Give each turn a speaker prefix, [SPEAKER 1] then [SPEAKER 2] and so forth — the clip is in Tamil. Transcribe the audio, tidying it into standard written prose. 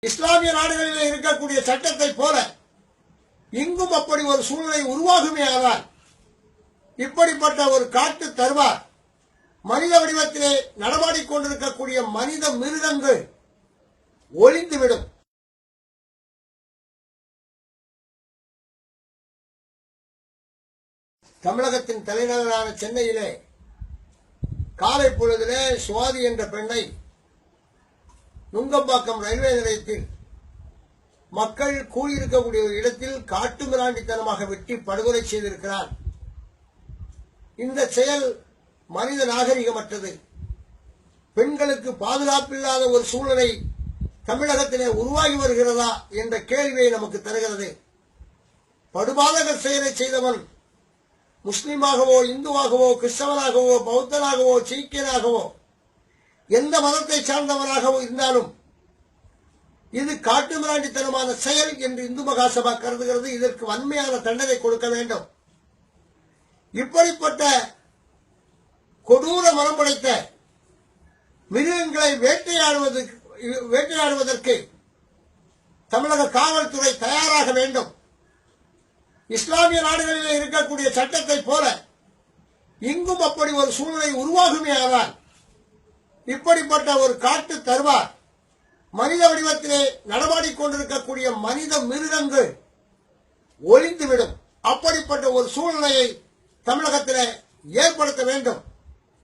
[SPEAKER 1] இஸ்லாமிய நாடுகளிலே இருக்கக்கூடிய சட்டத்தை போல இங்கும் அப்படி ஒரு சூழ்நிலை உருவாகுமே ஆனால் இப்படிப்பட்ட ஒரு காட்டு தருவார் மனித வடிவத்திலே நடமாடிக்கொண்டிருக்கக்கூடிய மனித மிருகங்கள் ஒளிந்துவிடும். தமிழகத்தின் தலைநகரான சென்னையிலே காலை பொழுதிலே சுவாதி என்ற பெண்ணை நுங்கம்பாக்கம் ரயில்வே நிலையத்தில் மக்கள் கூடியிருக்கக்கூடிய ஒரு இடத்தில் காட்டு மிராண்டித்தனமாக வெட்டி படுகொலை செய்திருக்கிறார். இந்த செயல் மனித நாகரிகமற்றது. பெண்களுக்கு பாதுகாப்பில்லாத ஒரு சூழ்நிலை தமிழகத்திலே உருவாகி வருகிறதா என்ற கேள்வியை நமக்கு தருகிறது. படுபாதக செயலை செய்தவன் முஸ்லிமாகவோ இந்துவாகவோ கிறிஸ்தவனாகவோ பௌத்தனாகவோ சீக்கியனாகவோ எந்த மதத்தை சார்ந்தவனாகவோ இருந்தாலும் இது காட்டுமிராண்டித்தனமான செயல் என்று இந்து மகாசபா கருதுகிறது. இதற்கு வன்மையான தண்டனை கொடுக்க வேண்டும். இப்படிப்பட்ட கொடூர மனம் படைத்த மிருகங்களை வேட்டையாடுவதற்கு தமிழக காவல்துறை தயாராக வேண்டும். இஸ்லாமிய நாடுகளிலே இருக்கக்கூடிய சட்டத்தை போல இங்கும் அப்படி ஒரு சூழ்நிலை உருவாகுமே ஆனால் இப்படிப்பட்ட ஒரு காட்டு தருவார் மனித வடிவத்திலே நடமாடிக்கொண்டிருக்கக்கூடிய மனித மிருகங்கள் ஒளிந்துவிடும். அப்படிப்பட்ட ஒரு சூழ்நிலையை தமிழகத்திலே ஏற்படுத்த வேண்டும்.